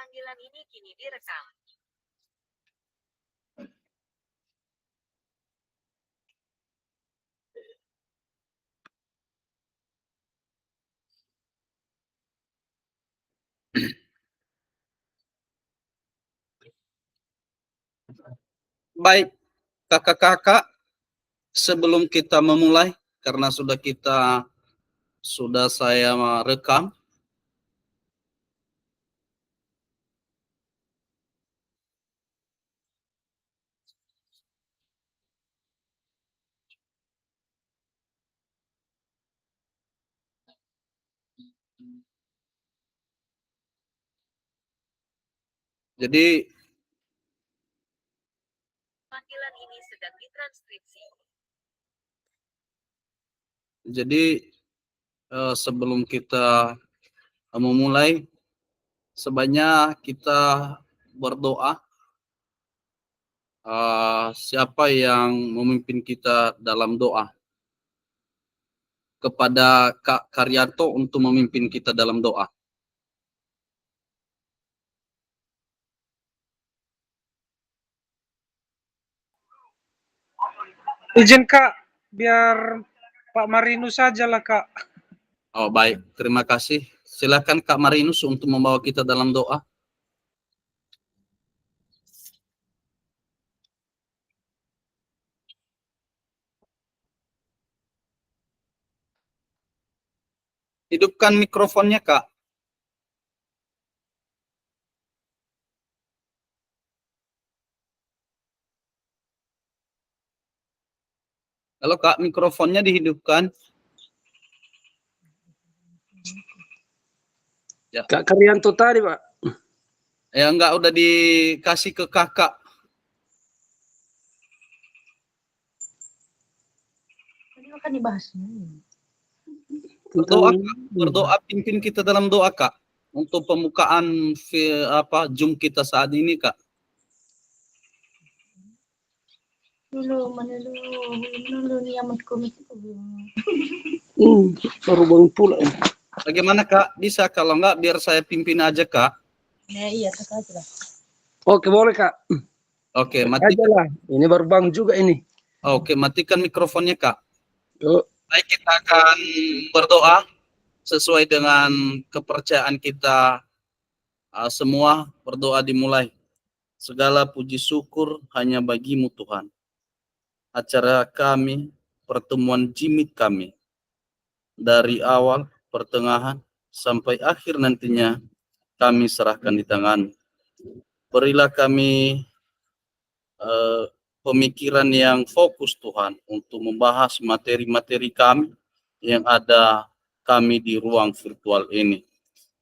Panggilan ini kini direkam. Baik, kakak-kakak, sebelum kita memulai, karena sudah saya rekam. Jadi Panggilan ini sedang ditranskripsi. sebelum kita memulai, sebaiknya kita berdoa. Siapa yang memimpin kita dalam doa? Kepada Kak Karyanto untuk memimpin kita dalam doa. Izin Kak, biar Pak Marinus saja lah Kak. Oh baik, terima kasih. Silakan Kak Marinus untuk membawa kita dalam doa. Hidupkan mikrofonnya Kak. Halo Kak, mikrofonnya dihidupkan. Ya. Kak Karyanto tadi Pak. Ya enggak, udah dikasih ke kakak. Tadi akan dibahas. Berdoa pimpin kita dalam doa Kak. Untuk pembukaan Zoom kita saat ini Kak. Dulu nih amat komik itu belum. Baru bangun pula. Bagaimana Kak? Bisa kalau enggak biar saya pimpin aja Kak. Ya iya Kak aja lah. Oke boleh Kak. Oke, Aja matikan. lah. Ini baru bangun juga ini. Oke, matikan mikrofonnya Kak. Yuk. Baik, kita akan berdoa sesuai dengan kepercayaan kita semua. Berdoa dimulai. Segala puji syukur hanya bagimu Tuhan. Acara kami, pertemuan jimit kami, dari awal, pertengahan, sampai akhir nantinya kami serahkan di tangan. Berilah kami pemikiran yang fokus Tuhan untuk membahas materi-materi kami yang ada kami di ruang virtual ini.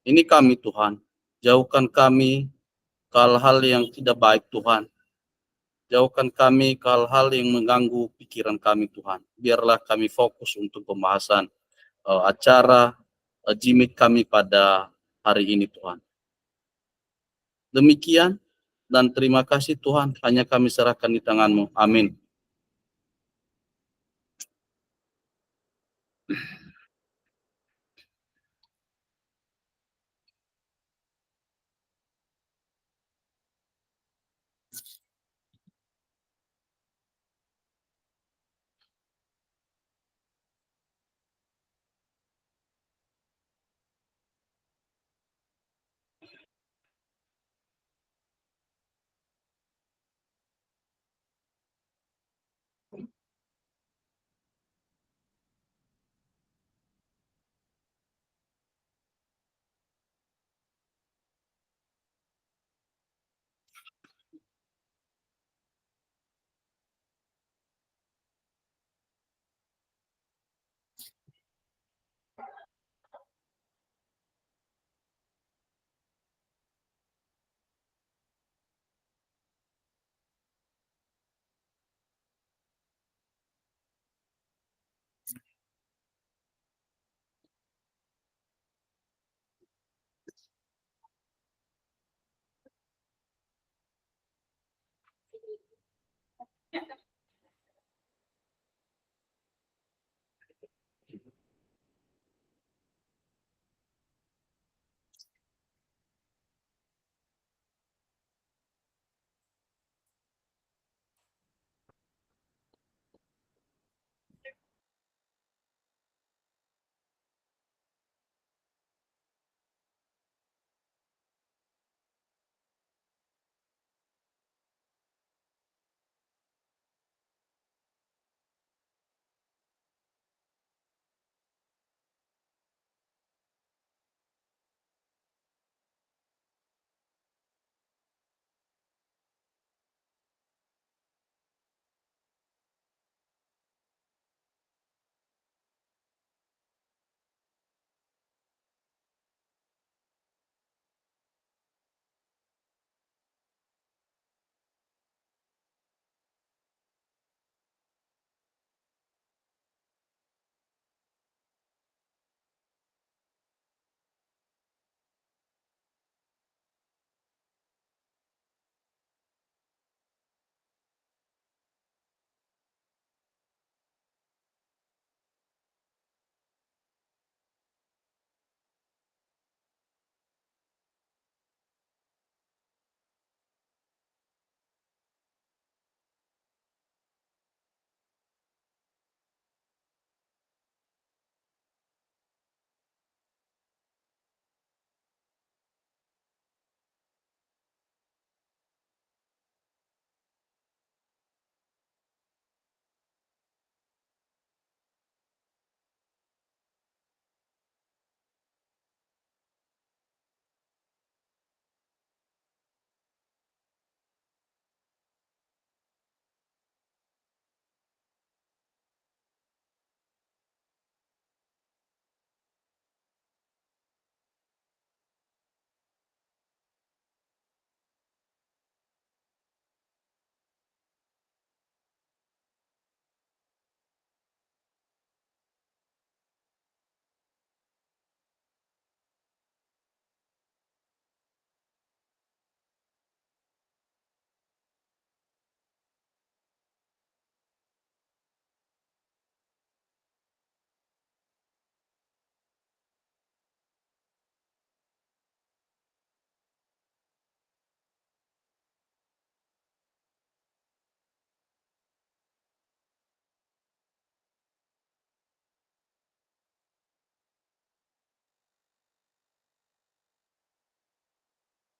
Ini kami Tuhan, jauhkan kami ke hal-hal yang tidak baik Tuhan. Jauhkan kami ke hal-hal yang mengganggu pikiran kami Tuhan. Biarlah kami fokus untuk pembahasan acara jimit kami pada hari ini Tuhan. Demikian dan terima kasih Tuhan, hanya kami serahkan di tangan-Mu. Amin.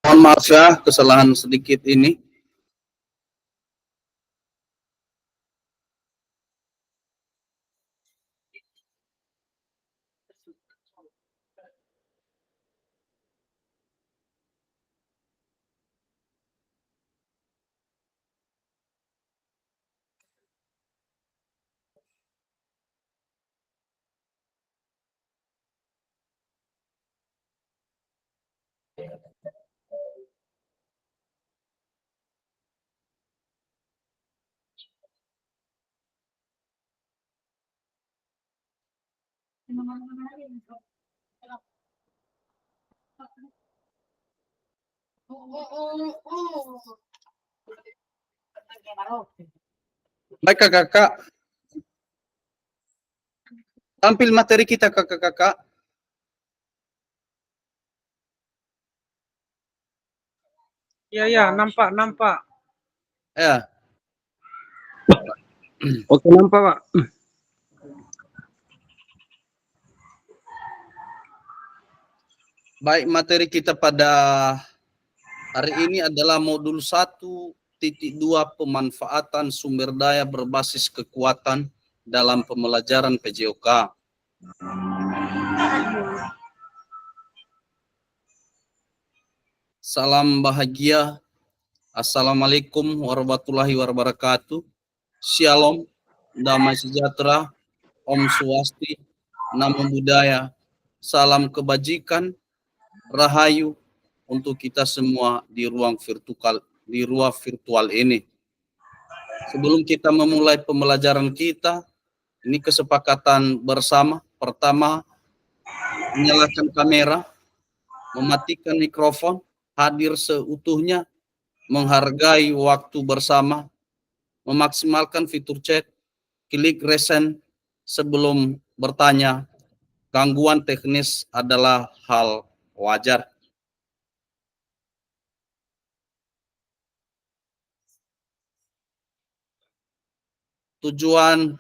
Mohon maaf ya, kesalahan sedikit ini. Baik kakak-kakak, tampil materi kita kakak-kakak. Ya, nampak. Ya, Oke, nampak, Pak. baik, materi kita pada hari ini adalah modul 1.2 pemanfaatan sumber daya berbasis kekuatan dalam pembelajaran PJOK. Salam bahagia. Assalamualaikum warahmatullahi wabarakatuh. Shalom, damai sejahtera, Om Swasti, Namo Buddhaya, salam kebajikan, rahayu untuk kita semua di ruang virtual ini. Sebelum kita memulai pembelajaran kita, ini kesepakatan bersama. Pertama, menyalakan kamera, mematikan mikrofon, hadir seutuhnya, menghargai waktu bersama, memaksimalkan fitur chat, klik resen sebelum bertanya. Gangguan teknis adalah hal wajar. Tujuan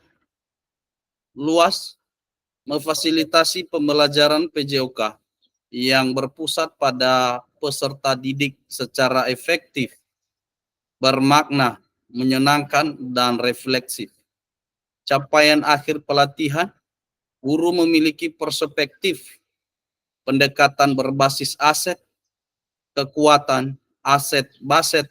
luas memfasilitasi pembelajaran PJOK yang berpusat pada peserta didik secara efektif, bermakna, menyenangkan, dan refleksif. Capaian akhir pelatihan, guru memiliki perspektif pendekatan berbasis aset, kekuatan, aset-baset,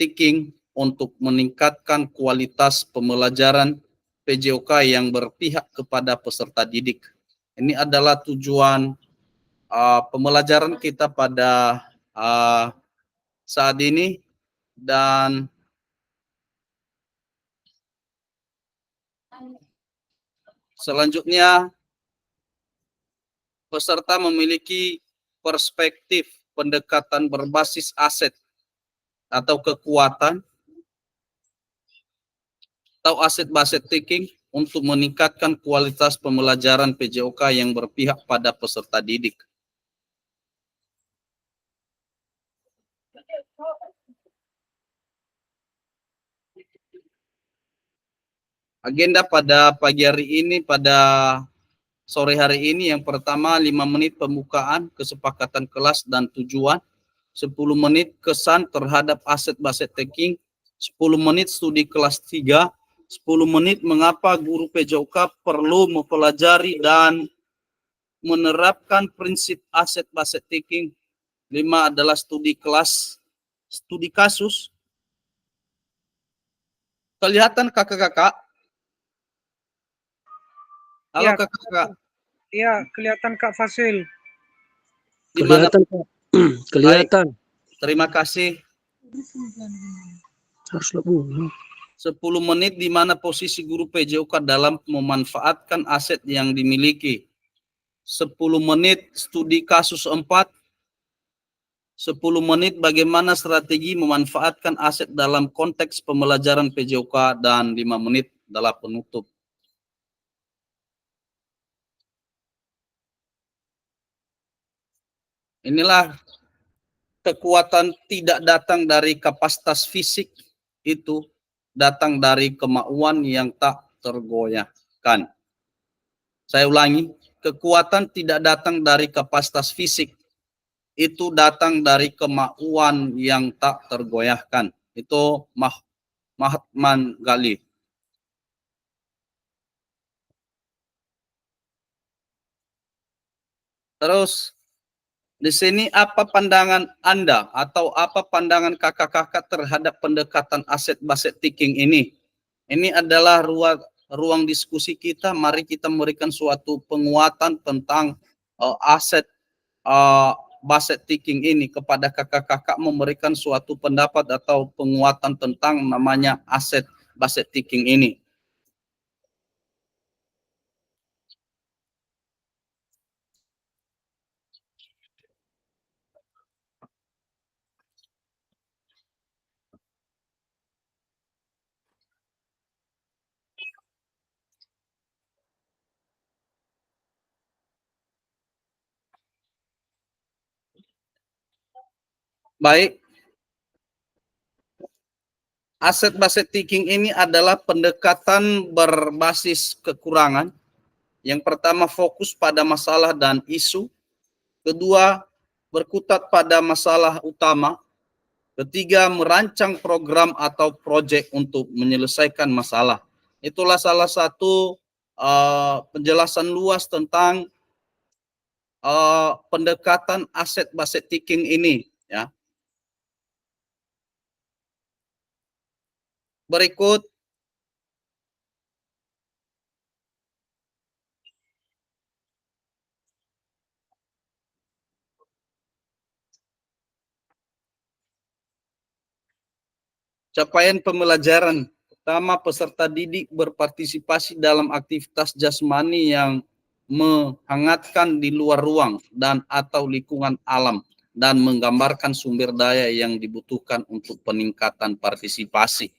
thinking untuk meningkatkan kualitas pembelajaran PJOK yang berpihak kepada peserta didik. Ini adalah tujuan pembelajaran kita pada saat ini, dan selanjutnya peserta memiliki perspektif pendekatan berbasis aset atau kekuatan atau aset-baset thinking untuk meningkatkan kualitas pembelajaran PJOK yang berpihak pada peserta didik. Agenda pada pagi hari ini, pada sore hari ini, yang pertama 5 menit pembukaan, kesepakatan kelas dan tujuan, 10 menit kesan terhadap aset-baset thinking, 10 menit studi kelas 3, 10 menit mengapa guru PJOK perlu mempelajari dan menerapkan prinsip aset-baset thinking. 5 adalah studi kasus. Kelihatan kakak-kakak? Halo Ya, kakak-kakak. Iya, kelihatan Kak Fasil. Di mana? Kelihatan, Pak. Kelihatan. Terima kasih. Harus lebih. 10 menit di mana posisi guru PJOK dalam memanfaatkan aset yang dimiliki. 10 menit studi kasus 4. 10 menit bagaimana strategi memanfaatkan aset dalam konteks pembelajaran PJOK, dan 5 menit adalah penutup. Inilah kekuatan tidak datang dari kapasitas fisik, itu datang dari kemauan yang tak tergoyahkan. Saya ulangi, kekuatan tidak datang dari kapasitas fisik, itu datang dari kemauan yang tak tergoyahkan. Itu Mahatma Gandhi. Terus di sini apa pandangan Anda atau apa pandangan kakak-kakak terhadap pendekatan aset based thinking ini? Ini adalah ruang diskusi kita. Mari kita memberikan suatu penguatan tentang aset based thinking ini kepada kakak-kakak, memberikan suatu pendapat atau penguatan tentang namanya aset based thinking ini. Baik, aset based thinking ini adalah pendekatan berbasis kekurangan. Yang pertama, fokus pada masalah dan isu. Kedua, berkutat pada masalah utama. Ketiga, merancang program atau proyek untuk menyelesaikan masalah. Itulah salah satu penjelasan luas tentang pendekatan aset based thinking ini, ya. Berikut capaian pembelajaran. Pertama, peserta didik berpartisipasi dalam aktivitas jasmani yang menghangatkan di luar ruang dan atau lingkungan alam dan menggambarkan sumber daya yang dibutuhkan untuk peningkatan partisipasi.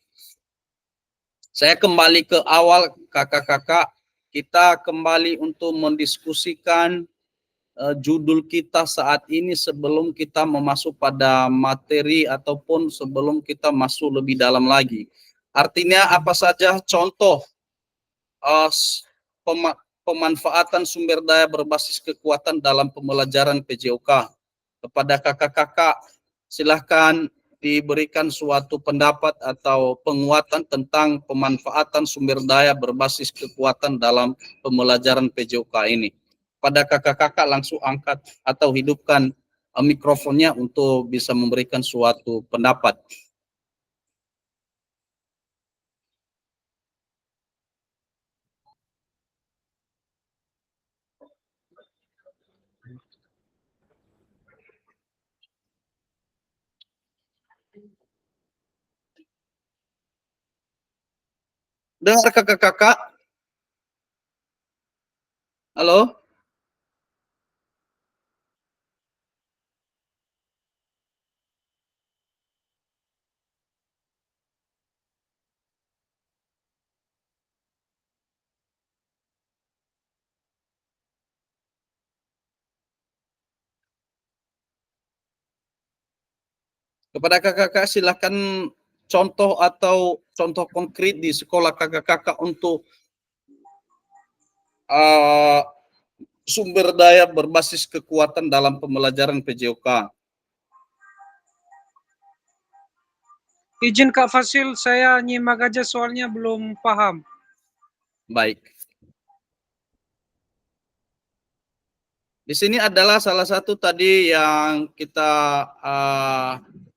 Saya kembali ke awal, kakak-kakak. Kita kembali untuk mendiskusikan judul kita saat ini sebelum kita memasuk pada materi ataupun sebelum kita masuk lebih dalam lagi. Artinya apa saja contoh pemanfaatan sumber daya berbasis kekuatan dalam pembelajaran PJOK. Kepada kakak-kakak, silahkan diberikan suatu pendapat atau penguatan tentang pemanfaatan sumber daya berbasis kekuatan dalam pembelajaran PJOK ini. Pada kakak-kakak langsung angkat atau hidupkan mikrofonnya untuk bisa memberikan suatu pendapat. Dengar kakak-kakak? Halo? Kepada kakak-kakak silakan contoh atau contoh konkret di sekolah kakak-kakak untuk sumber daya berbasis kekuatan dalam pembelajaran PJOK. Izin Kak Fasil, saya nyimak aja soalnya belum paham. Baik. Di sini adalah salah satu tadi yang kita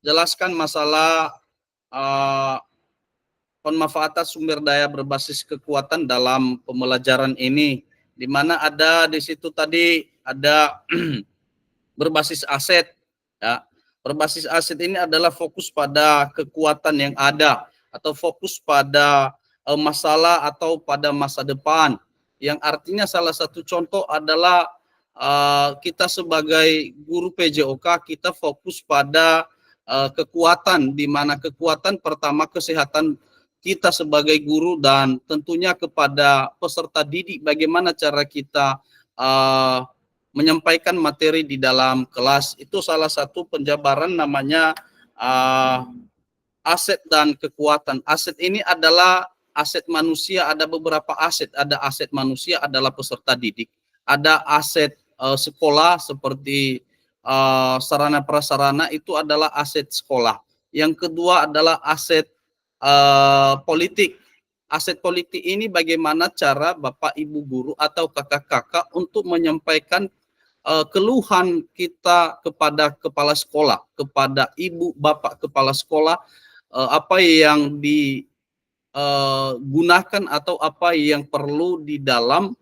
jelaskan masalah pemanfaatan sumber daya berbasis kekuatan dalam pembelajaran ini, di mana ada di situ tadi ada berbasis aset, ya. Berbasis aset ini adalah fokus pada kekuatan yang ada atau fokus pada masalah atau pada masa depan, yang artinya salah satu contoh adalah kita sebagai guru PJOK kita fokus pada kekuatan, di mana kekuatan pertama kesehatan kita sebagai guru dan tentunya kepada peserta didik bagaimana cara kita menyampaikan materi di dalam kelas. Itu salah satu penjabaran namanya aset dan kekuatan. Aset ini adalah aset manusia, ada beberapa aset. Ada aset manusia adalah peserta didik. Ada aset sekolah seperti sarana prasarana itu adalah aset sekolah. Yang kedua adalah aset politik. Aset politik ini bagaimana cara Bapak Ibu guru atau kakak-kakak untuk menyampaikan keluhan kita kepada kepala sekolah, kepada ibu bapak kepala sekolah, apa yang digunakan atau apa yang perlu di dalam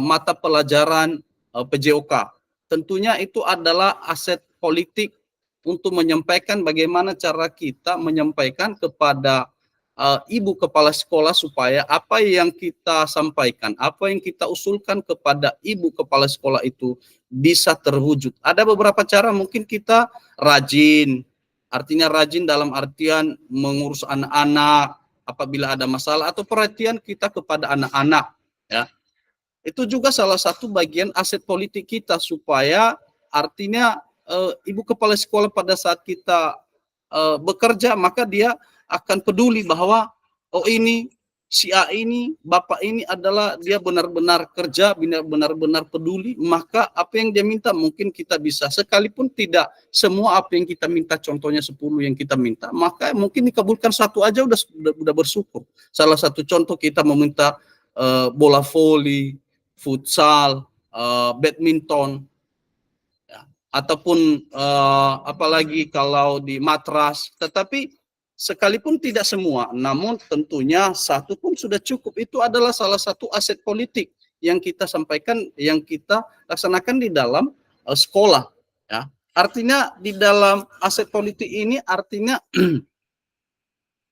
mata pelajaran PJOK. Tentunya itu adalah aset politik untuk menyampaikan bagaimana cara kita menyampaikan kepada ibu kepala sekolah supaya apa yang kita sampaikan, apa yang kita usulkan kepada ibu kepala sekolah itu bisa terwujud. Ada beberapa cara, mungkin kita rajin, artinya rajin dalam artian mengurus anak-anak apabila ada masalah, atau perhatian kita kepada anak-anak, ya. Itu juga salah satu bagian aset politik kita, supaya artinya ibu kepala sekolah pada saat kita bekerja, maka dia akan peduli bahwa oh ini si A ini, bapak ini adalah dia benar-benar kerja, benar-benar peduli, maka apa yang dia minta mungkin kita bisa, sekalipun tidak semua apa yang kita minta, contohnya 10 yang kita minta, maka mungkin dikabulkan satu aja udah bersyukur. Salah satu contoh kita meminta bola voli, futsal, badminton, ya, ataupun apalagi kalau di matras, tetapi sekalipun tidak semua, namun tentunya satu pun sudah cukup. Itu adalah salah satu aset politik yang kita sampaikan, yang kita laksanakan di dalam sekolah, ya. Artinya di dalam aset politik ini artinya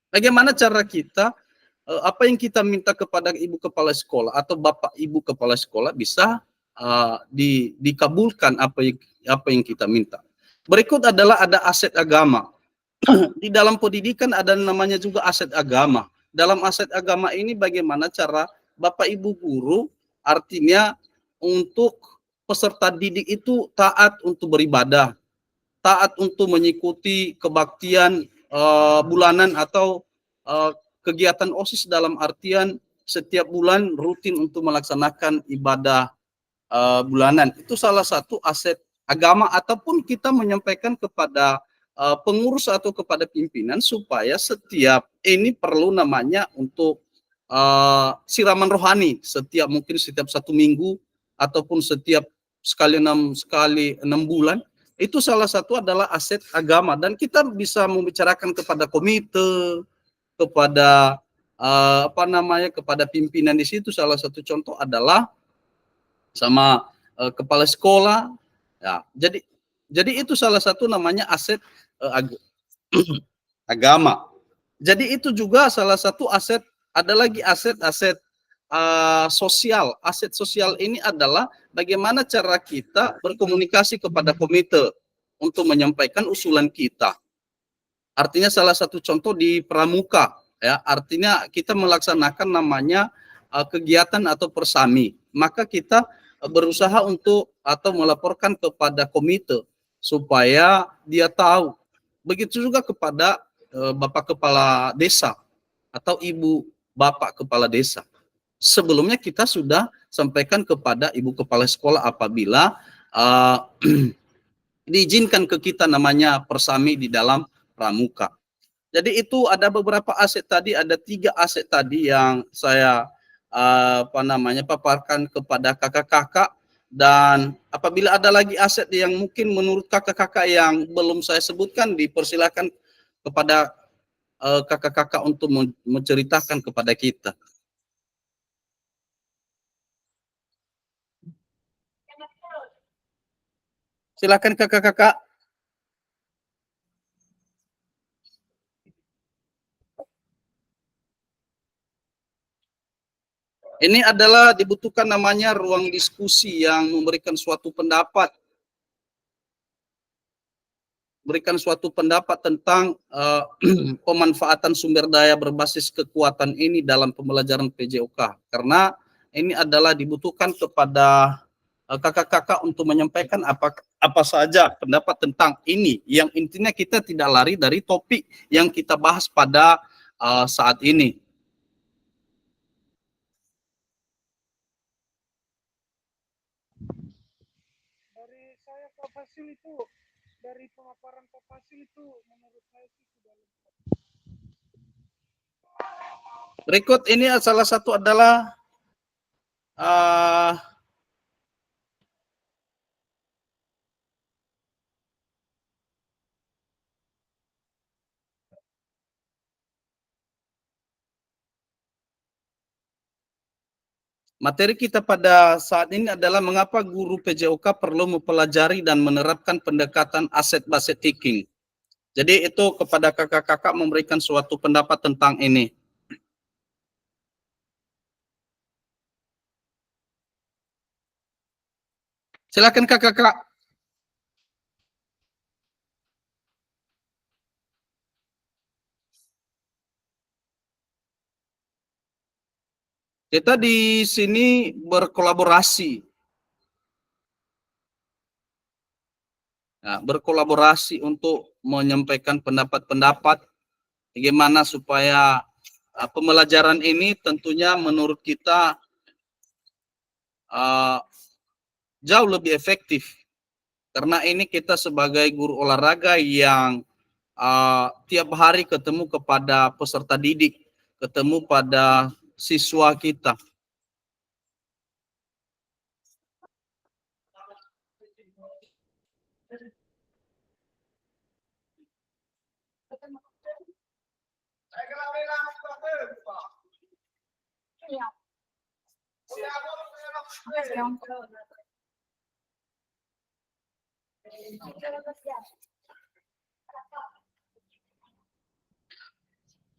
bagaimana cara kita apa yang kita minta kepada ibu kepala sekolah atau bapak ibu kepala sekolah bisa dikabulkan apa yang kita minta. Berikut adalah ada aset agama. Di dalam pendidikan ada namanya juga aset agama. Dalam aset agama ini bagaimana cara Bapak Ibu guru, artinya untuk peserta didik itu taat untuk beribadah, taat untuk mengikuti kebaktian bulanan atau kegiatan OSIS, dalam artian setiap bulan rutin untuk melaksanakan ibadah bulanan. Itu salah satu aset agama, ataupun kita menyampaikan kepada pengurus atau kepada pimpinan supaya setiap ini perlu namanya untuk siraman rohani mungkin setiap 1 minggu ataupun setiap sekali 6 bulan. Itu salah satu adalah aset agama, dan kita bisa membicarakan kepada komite, kepada kepada pimpinan di situ. Salah satu contoh adalah sama kepala sekolah, ya. Jadi itu salah satu namanya aset agama. Jadi itu juga salah satu aset. Ada lagi aset-aset sosial. Aset sosial ini adalah bagaimana cara kita berkomunikasi kepada komite untuk menyampaikan usulan kita. Artinya salah satu contoh di pramuka, ya, artinya kita melaksanakan namanya kegiatan atau persami, maka kita berusaha untuk atau melaporkan kepada komite supaya dia tahu. Begitu juga kepada Bapak Kepala Desa atau Ibu Bapak Kepala Desa. Sebelumnya kita sudah sampaikan kepada Ibu Kepala Sekolah apabila diizinkan ke kita namanya persami di dalam pramuka. Jadi itu ada beberapa aset tadi, ada 3 aset tadi yang saya paparkan kepada kakak-kakak. Dan apabila ada lagi aset yang mungkin menurut kakak-kakak yang belum saya sebutkan, dipersilakan kepada kakak-kakak untuk menceritakan kepada kita. Silakan kakak-kakak. Ini adalah dibutuhkan namanya ruang diskusi yang memberikan suatu pendapat. Berikan suatu pendapat tentang pemanfaatan sumber daya berbasis kekuatan ini dalam pembelajaran PJOK. Karena ini adalah dibutuhkan kepada kakak-kakak untuk menyampaikan apa saja pendapat tentang ini. Yang intinya kita tidak lari dari topik yang kita bahas pada saat ini. Dari saya Profesor Fasil itu dari pemaparan Pak Fasil itu menurut saya sih sudah lengkap. Berikut ini salah satu adalah uh, materi kita pada saat ini adalah mengapa guru PJOK perlu mempelajari dan menerapkan pendekatan asset-based thinking. Jadi itu kepada kakak-kakak memberikan suatu pendapat tentang ini. Silakan kakak-kakak. Kita di sini berkolaborasi. Nah, berkolaborasi untuk menyampaikan pendapat-pendapat bagaimana supaya pembelajaran ini tentunya menurut kita jauh lebih efektif. Karena ini kita sebagai guru olahraga yang tiap hari ketemu kepada peserta didik, ketemu pada siswa kita.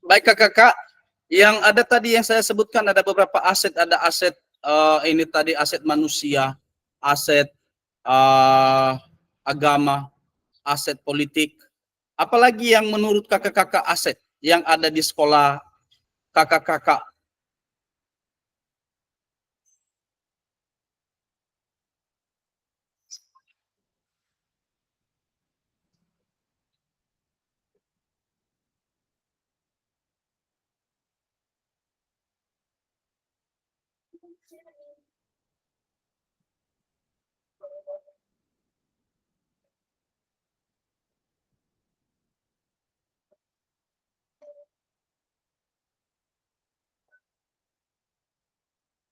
Baik kakak-kakak, yang ada tadi yang saya sebutkan ada beberapa aset, ada aset ini tadi aset manusia, aset agama, aset politik. Apalagi yang menurut kakak-kakak aset yang ada di sekolah kakak-kakak?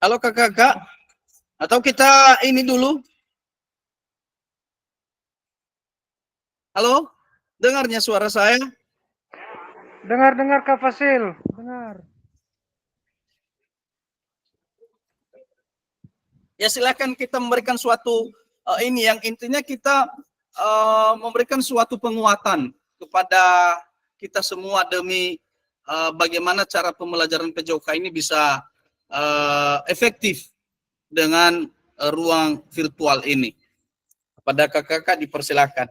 Halo kakak-kakak, atau kita ini dulu? Halo, dengarnya suara saya? Dengar Kak Fasil, dengar. Ya silakan kita memberikan suatu ini yang intinya kita memberikan suatu penguatan kepada kita semua demi bagaimana cara pembelajaran PJOK ini bisa efektif dengan ruang virtual ini. Pada kakak-kakak dipersilakan.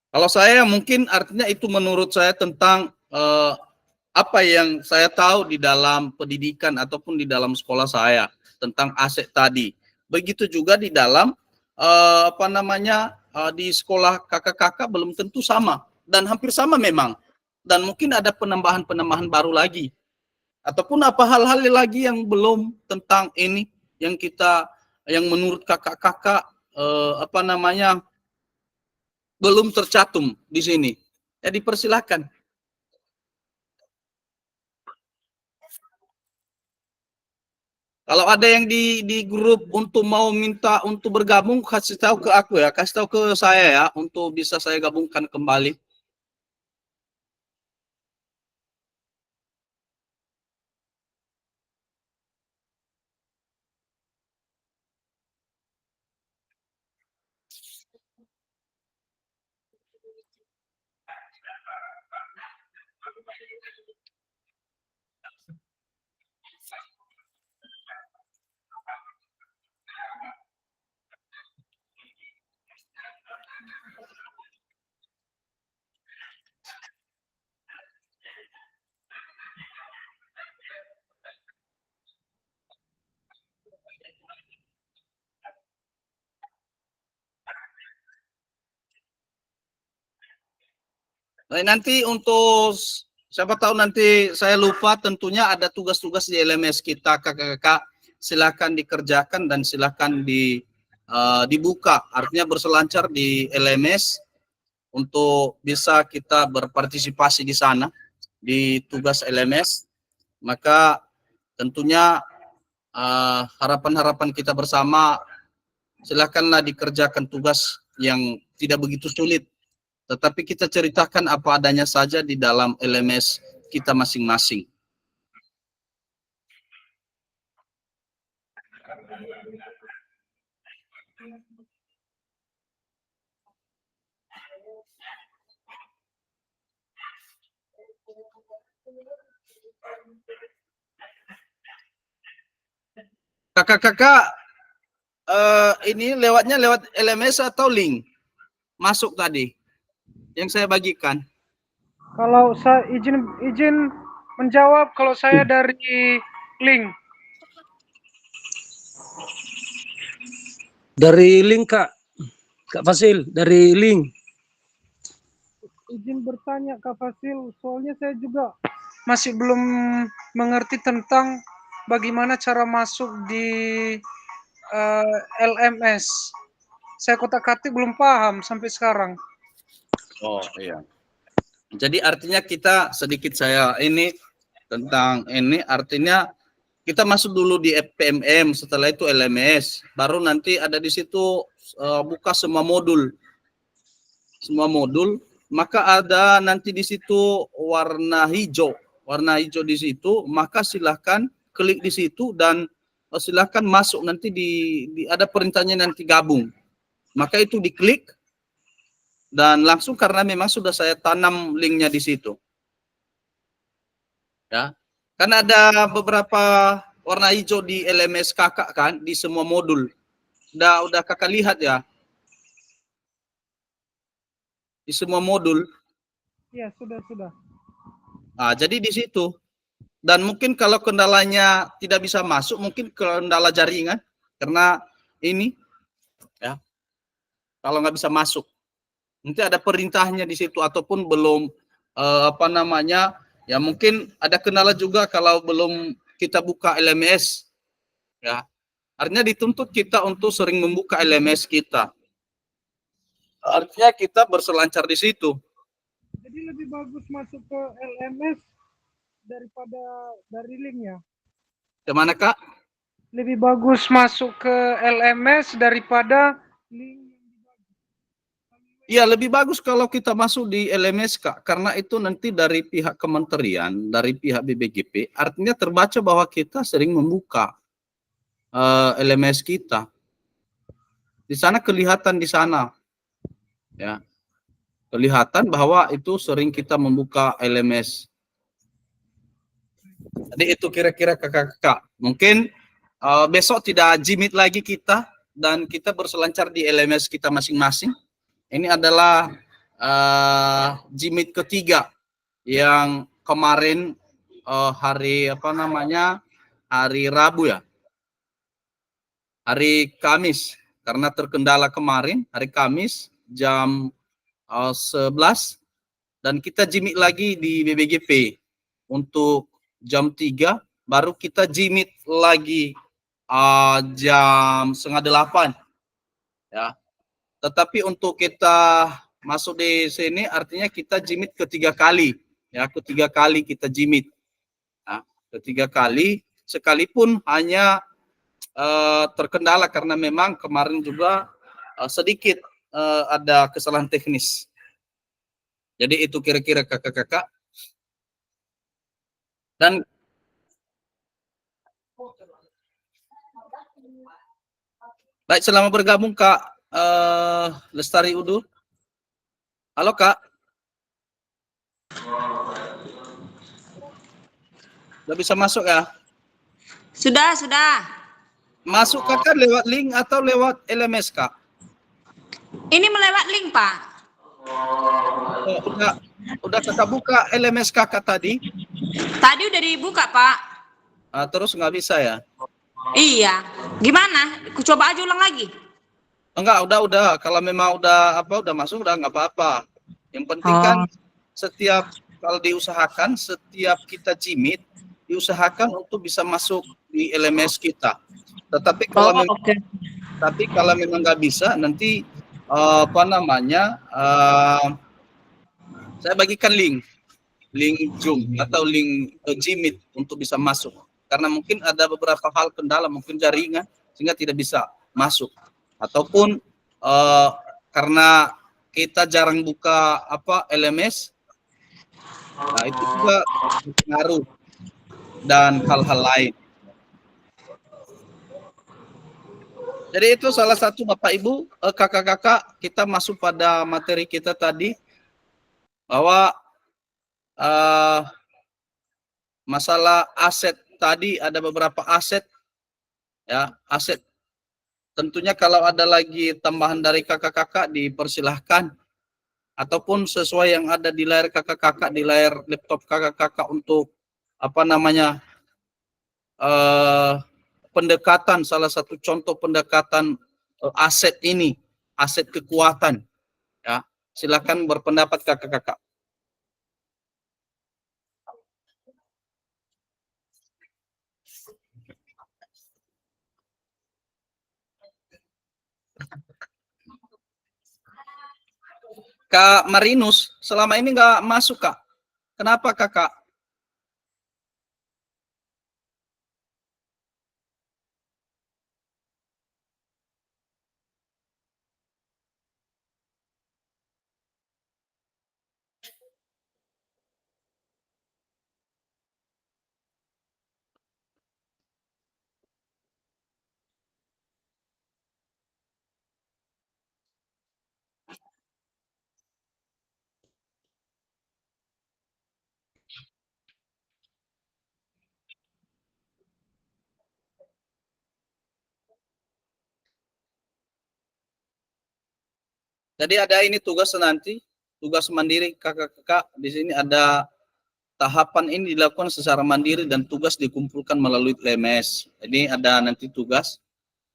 Kalau saya mungkin artinya itu menurut saya tentang apa yang saya tahu di dalam pendidikan ataupun di dalam sekolah saya tentang aset tadi. Begitu juga di dalam di sekolah kakak-kakak belum tentu sama dan hampir sama memang. Dan mungkin ada penambahan-penambahan baru lagi. Ataupun apa hal-hal lagi yang belum tentang ini yang menurut kakak-kakak belum tercatum di sini. Ya dipersilakan. Kalau ada yang di grup untuk mau minta untuk bergabung, kasih tahu ke aku ya, kasih tahu ke saya ya, untuk bisa saya gabungkan kembali. Nah, nanti untuk siapa tahu nanti saya lupa, tentunya ada tugas-tugas di LMS kita kakak-kakak, silakan dikerjakan dan silakan dibuka, artinya berselancar di LMS untuk bisa kita berpartisipasi di sana di tugas LMS. Maka tentunya harapan-harapan kita bersama, silakanlah dikerjakan tugas yang tidak begitu sulit, tetapi kita ceritakan apa adanya saja di dalam LMS kita masing-masing. Kakak-kakak, ini lewatnya lewat LMS atau link? Masuk tadi yang saya bagikan. Kalau saya izin menjawab, kalau saya dari link. Dari link Kak Fasil, dari link. Izin bertanya Kak Fasil, soalnya saya juga masih belum mengerti tentang bagaimana cara masuk di LMS. Saya kotak-katik belum paham sampai sekarang. Oh iya. Jadi artinya kita sedikit saya ini tentang ini, artinya kita masuk dulu di FPMM, setelah itu LMS, baru nanti ada di situ buka semua modul. Semua modul, maka ada nanti di situ warna hijau di situ, maka silahkan klik di situ dan silahkan masuk, nanti ada perintahnya nanti gabung, maka itu diklik dan langsung, karena memang sudah saya tanam linknya di situ ya, kan ada beberapa warna hijau di LMS kakak kan, di semua modul udah kakak lihat ya, di semua modul. Iya, sudah. Nah, jadi di situ. Dan mungkin kalau kendalanya tidak bisa masuk, mungkin kendala jaringan, karena ini ya, kalau nggak bisa masuk, nanti ada perintahnya di situ, ataupun belum ya mungkin ada kendala juga kalau belum kita buka LMS ya. Artinya dituntut kita untuk sering membuka LMS kita. Artinya kita berselancar di situ. Jadi lebih bagus masuk ke LMS daripada dari link ya? Kemana Kak? Lebih bagus masuk ke LMS daripada link. Iya, lebih bagus kalau kita masuk di LMS Kak, karena itu nanti dari pihak kementerian, dari pihak BBGP, artinya terbaca bahwa kita sering membuka LMS kita. Di sana kelihatan di sana, ya, kelihatan bahwa itu sering kita membuka LMS. Jadi itu kira-kira kakak-kakak. Mungkin besok tidak jimit lagi kita, dan kita berselancar di LMS kita masing-masing. Ini adalah jimit ketiga yang kemarin hari hari Rabu ya, hari Kamis, karena terkendala kemarin hari Kamis jam 11, dan kita jimit lagi di BBGP untuk jam 3, baru kita jimit lagi jam 7:30 ya. Tetapi untuk kita masuk di sini artinya kita jimit ketiga kali ya, ketiga kali kita jimit. Nah, ketiga kali, sekalipun hanya terkendala karena memang kemarin juga sedikit ada kesalahan teknis. Jadi itu kira-kira kakak-kakak. Dan baik, selamat bergabung Kak Lestari Udu. Halo Kak. Udah bisa masuk ya? Sudah. Masuk Kakak lewat link atau lewat LMS Kak? Ini melewat link, Pak. Oh, udah Kakak buka LMS Kakak tadi? Tadi udah dibuka, Pak. Terus nggak bisa ya? Iya. Gimana? Ku coba aja ulang lagi. Enggak, udah. Kalau memang udah masuk udah nggak apa-apa. Yang penting kan kalau diusahakan setiap kita jimit, diusahakan untuk bisa masuk di LMS kita. Tetapi kalau Tapi kalau memang nggak bisa, nanti saya bagikan link Zoom atau link Gmeet untuk bisa masuk. Karena mungkin ada beberapa hal kendala, mungkin jaringan sehingga tidak bisa masuk. Ataupun karena kita jarang buka LMS, nah itu juga berpengaruh dan hal-hal lain. Jadi itu salah satu Bapak Ibu, kakak-kakak, kita masuk pada materi kita tadi bahwa masalah aset tadi ada beberapa aset, ya aset. Tentunya kalau ada lagi tambahan dari kakak-kakak dipersilahkan, ataupun sesuai yang ada di layar kakak-kakak, di layar laptop kakak-kakak untuk pendekatan, salah satu contoh pendekatan aset ini, aset kekuatan, ya silakan berpendapat kakak-kakak. Kak Marinus, selama ini nggak masuk Kak. Kenapa Kakak? Jadi ada ini tugas nanti, tugas mandiri kakak-kakak. Di sini ada tahapan ini dilakukan secara mandiri dan tugas dikumpulkan melalui LMS. Jadi ada nanti tugas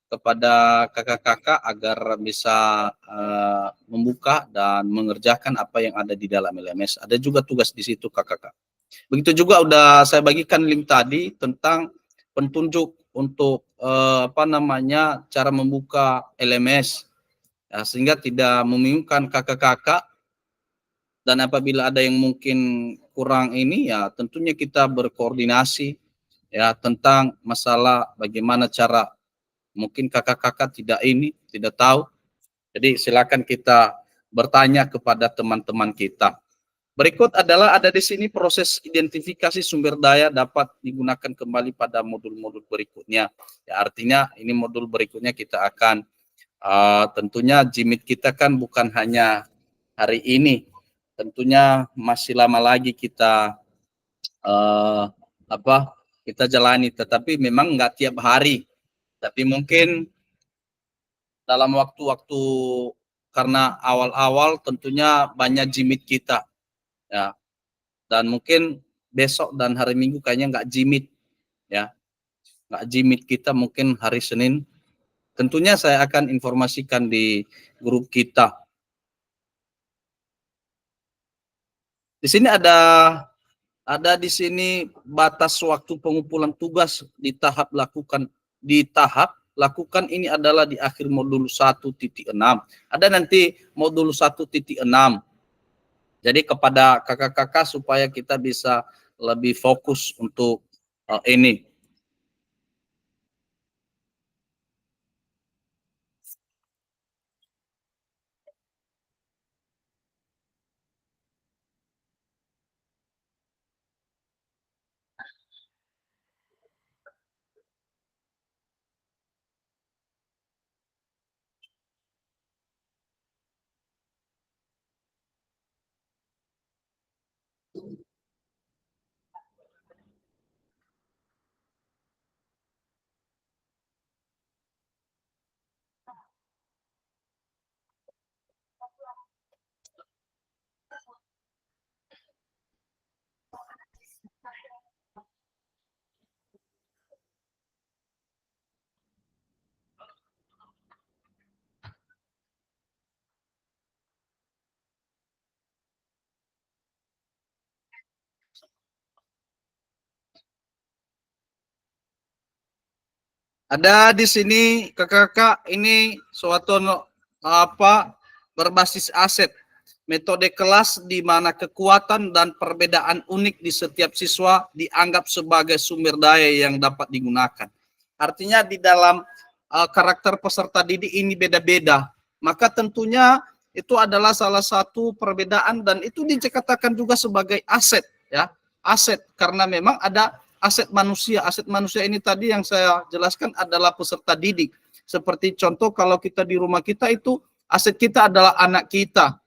kepada kakak-kakak agar bisa membuka dan mengerjakan apa yang ada di dalam LMS. Ada juga tugas di situ kakak-kakak. Begitu juga udah saya bagikan link tadi tentang petunjuk untuk cara membuka LMS, ya, sehingga tidak membingungkan kakak-kakak. Dan apabila ada yang mungkin kurang ini, ya tentunya kita berkoordinasi ya tentang masalah bagaimana cara, mungkin kakak-kakak tidak tahu. Jadi silakan kita bertanya kepada teman-teman kita. Berikut adalah ada di sini proses identifikasi sumber daya dapat digunakan kembali pada modul-modul berikutnya. Ya, artinya ini modul berikutnya kita akan tentunya Gmeet kita kan bukan hanya hari ini, tentunya masih lama lagi kita kita jalani, tetapi memang nggak tiap hari, tapi mungkin dalam waktu-waktu, karena awal-awal tentunya banyak Gmeet kita, ya, dan mungkin besok dan hari Minggu kayaknya nggak Gmeet, ya, nggak Gmeet kita mungkin hari Senin. Tentunya saya akan informasikan di grup kita. Di sini ada di sini batas waktu pengumpulan tugas di tahap lakukan ini adalah di akhir modul 1.6. Ada nanti modul 1.6. Jadi kepada kakak-kakak supaya kita bisa lebih fokus untuk ini. Ada di sini kakak-kakak, ini suatu berbasis aset. Metode kelas di mana kekuatan dan perbedaan unik di setiap siswa dianggap sebagai sumber daya yang dapat digunakan. Artinya di dalam karakter peserta didik ini beda-beda. Maka tentunya itu adalah salah satu perbedaan dan itu dikatakan juga sebagai aset, ya. Aset karena memang ada aset manusia. Aset manusia ini tadi yang saya jelaskan adalah peserta didik. Seperti contoh kalau kita di rumah kita itu aset kita adalah anak kita,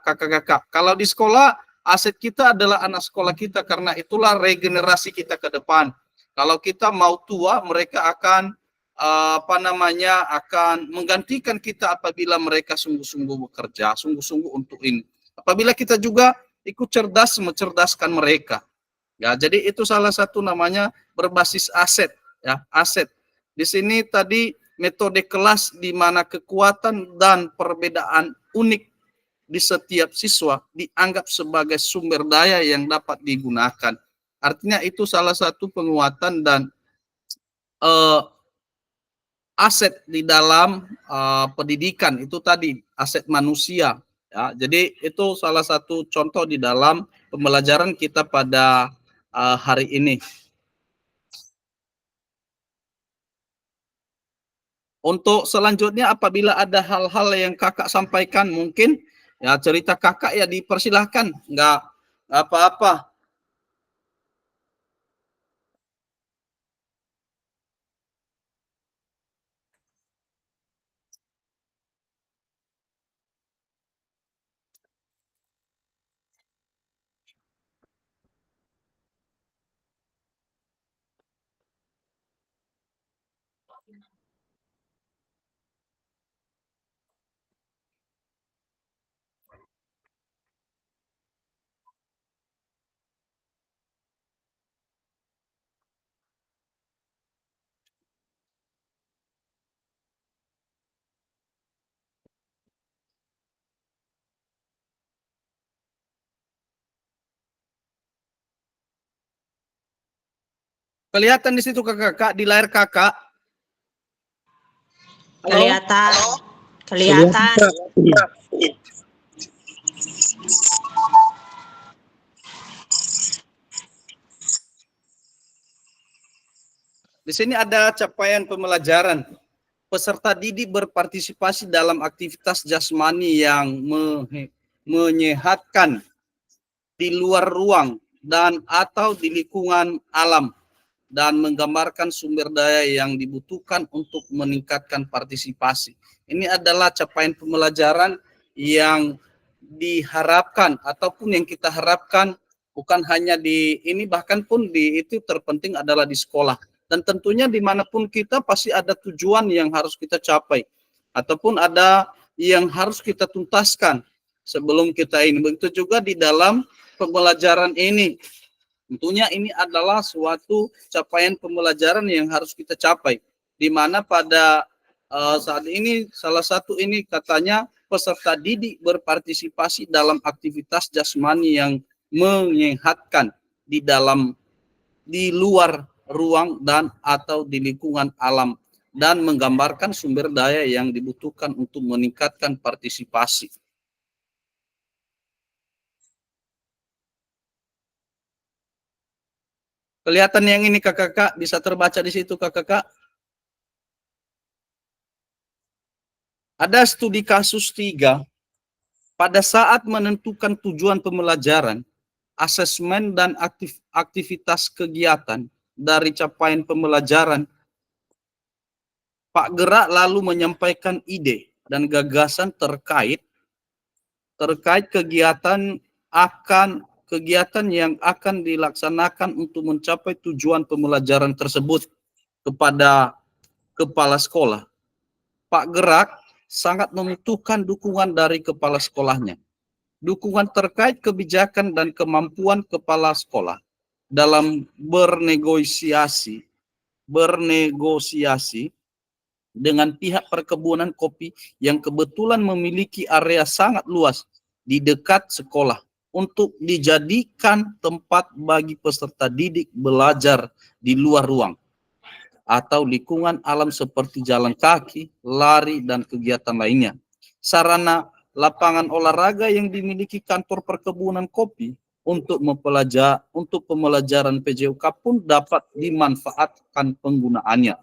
kakak-kakak. Kalau di sekolah aset kita adalah anak sekolah kita karena itulah regenerasi kita ke depan. Kalau kita mau tua, mereka akan akan menggantikan kita apabila mereka sungguh-sungguh bekerja, sungguh-sungguh untuk ini. Apabila kita juga ikut cerdas mencerdaskan mereka. Ya, jadi itu salah satu namanya berbasis aset, ya, aset. Di sini tadi metode kelas di mana kekuatan dan perbedaan unik di setiap siswa dianggap sebagai sumber daya yang dapat digunakan. Artinya itu salah satu penguatan dan aset di dalam pendidikan itu tadi aset manusia. Ya, jadi itu salah satu contoh di dalam pembelajaran kita pada hari ini. Untuk selanjutnya apabila ada hal-hal yang kakak sampaikan mungkin ya cerita kakak ya dipersilahkan, nggak apa-apa. Kelihatan di situ kakak, di layar kakak. Halo? Kelihatan. Kelihatan. Di sini ada capaian pembelajaran. Peserta didik berpartisipasi dalam aktivitas jasmani yang menyehatkan di luar ruang dan atau di lingkungan alam dan menggambarkan sumber daya yang dibutuhkan untuk meningkatkan partisipasi. Ini adalah capaian pembelajaran yang diharapkan ataupun yang kita harapkan bukan hanya di ini, bahkan pun di itu terpenting adalah di sekolah. Dan tentunya dimanapun kita pasti ada tujuan yang harus kita capai ataupun ada yang harus kita tuntaskan sebelum kita ini. Begitu juga di dalam pembelajaran ini. Tentunya ini adalah suatu capaian pembelajaran yang harus kita capai. Di mana pada saat ini salah satu ini katanya peserta didik berpartisipasi dalam aktivitas jasmani yang menyehatkan di luar ruang dan atau di lingkungan alam dan menggambarkan sumber daya yang dibutuhkan untuk meningkatkan partisipasi. Kelihatan yang ini kakak-kakak, bisa terbaca di situ kakak-kakak. Ada studi kasus 3, pada saat menentukan tujuan pembelajaran, asesmen dan aktivitas kegiatan dari capaian pembelajaran, Pak Gerak lalu menyampaikan ide dan gagasan terkait kegiatan yang akan dilaksanakan untuk mencapai tujuan pembelajaran tersebut kepada kepala sekolah. Pak Gerak sangat membutuhkan dukungan dari kepala sekolahnya. Dukungan terkait kebijakan dan kemampuan kepala sekolah dalam bernegosiasi dengan pihak perkebunan kopi yang kebetulan memiliki area sangat luas di dekat sekolah untuk dijadikan tempat bagi peserta didik belajar di luar ruang. atau lingkungan alam seperti jalan kaki, lari, dan kegiatan lainnya. Sarana lapangan olahraga yang dimiliki kantor perkebunan kopi untuk pembelajaran PJOK pun dapat dimanfaatkan penggunaannya.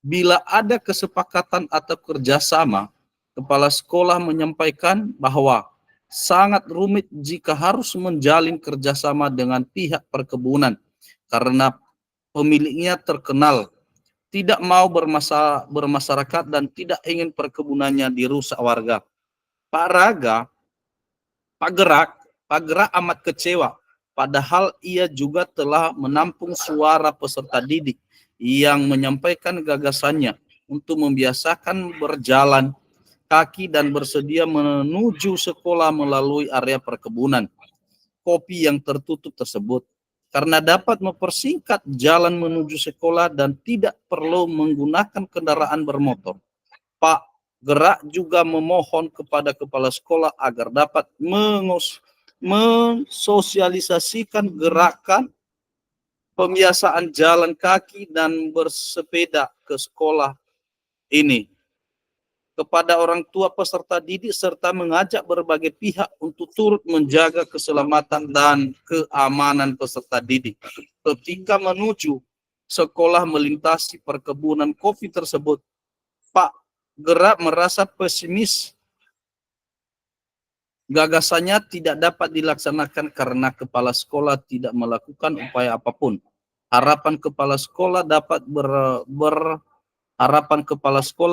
Bila ada kesepakatan atau kerjasama, kepala sekolah menyampaikan bahwa sangat rumit jika harus menjalin kerjasama dengan pihak perkebunan karena pemiliknya terkenal tidak mau bermasyarakat dan tidak ingin perkebunannya dirusak warga. Pak Gerak amat kecewa, padahal ia juga telah menampung suara peserta didik yang menyampaikan gagasannya untuk membiasakan berjalan kaki dan bersedia menuju sekolah melalui area perkebunan kopi yang tertutup tersebut, karena dapat mempersingkat jalan menuju sekolah dan tidak perlu menggunakan kendaraan bermotor. Pak Gerak juga memohon kepada kepala sekolah agar dapat mensosialisasikan gerakan pembiasaan jalan kaki dan bersepeda ke sekolah ini kepada orang tua peserta didik serta mengajak berbagai pihak untuk turut menjaga keselamatan dan keamanan peserta didik ketika menuju sekolah melintasi perkebunan kopi tersebut. Pak Gerak merasa pesimis gagasannya tidak dapat dilaksanakan karena kepala sekolah tidak melakukan upaya apapun. Harapan kepala sekolah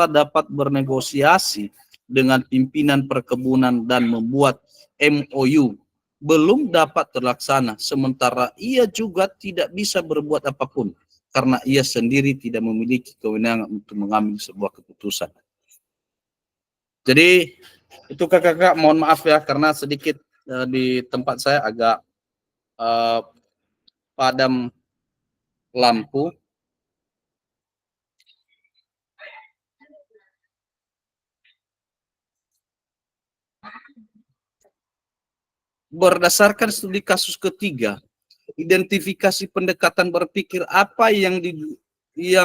dapat bernegosiasi dengan pimpinan perkebunan dan membuat MOU belum dapat terlaksana, sementara ia juga tidak bisa berbuat apapun karena ia sendiri tidak memiliki kewenangan untuk mengambil sebuah keputusan. Jadi itu kakak-kakak, mohon maaf ya karena sedikit di tempat saya agak padam lampu. Berdasarkan studi kasus ketiga, identifikasi pendekatan berpikir apa yang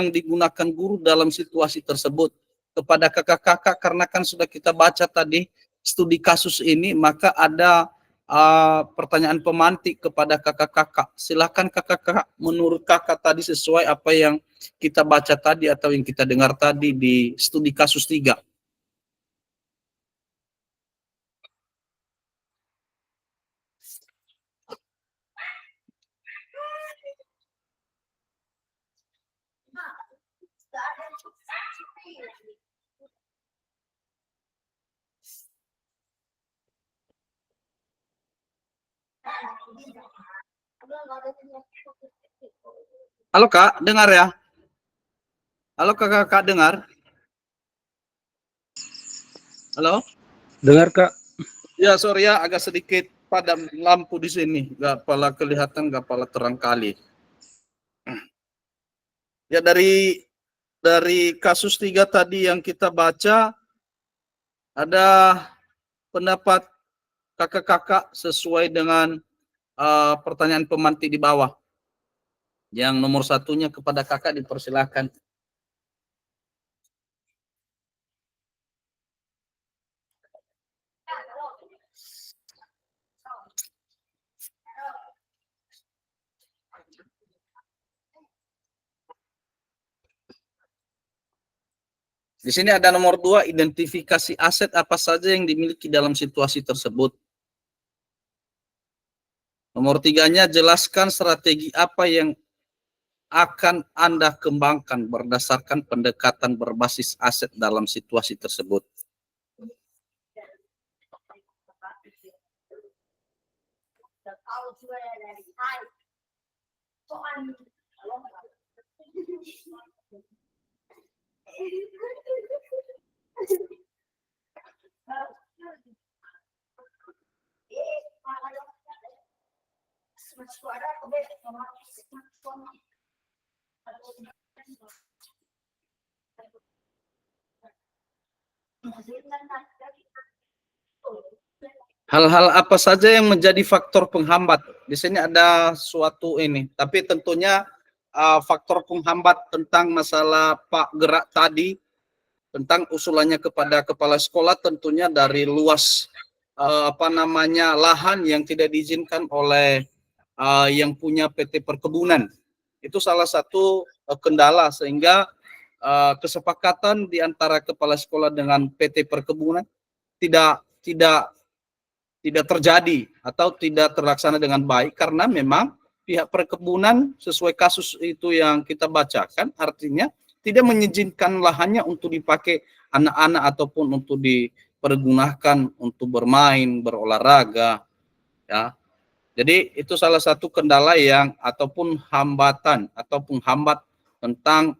digunakan guru dalam situasi tersebut kepada kakak-kakak, karena kan sudah kita baca tadi studi kasus ini, maka ada pertanyaan pemantik kepada kakak-kakak. Silakan kakak-kakak, menurut kakak tadi sesuai apa yang kita baca tadi atau yang kita dengar tadi di studi kasus 3. Halo Kak, dengar ya? Halo kakak-kakak, dengar? Halo? Dengar Kak. Ya, sorry ya, agak sedikit padam lampu di sini. Gak pala kelihatan, gak pala terang kali. Ya, dari kasus 3 tadi yang kita baca, ada pendapat kakak-kakak sesuai dengan pertanyaan pemantik di bawah. Yang nomor satunya kepada kakak dipersilakan. Di sini ada nomor 2, identifikasi aset apa saja yang dimiliki dalam situasi tersebut. Nomor 3-nya, jelaskan strategi apa yang akan Anda kembangkan berdasarkan pendekatan berbasis aset dalam situasi tersebut. Hal-hal apa saja yang menjadi faktor penghambat? Di sini ada suatu ini, tapi tentunya faktor penghambat tentang masalah Pak Gerak tadi, tentang usulannya kepada kepala sekolah, tentunya dari luas lahan yang tidak diizinkan oleh yang punya PT Perkebunan. Itu salah satu kendala, sehingga kesepakatan di antara kepala sekolah dengan PT Perkebunan tidak terjadi atau tidak terlaksana dengan baik, karena memang pihak perkebunan sesuai kasus itu yang kita bacakan, artinya tidak mengizinkan lahannya untuk dipakai anak-anak ataupun untuk dipergunakan untuk bermain, berolahraga, ya. Jadi itu salah satu kendala yang ataupun hambatan atau penghambat tentang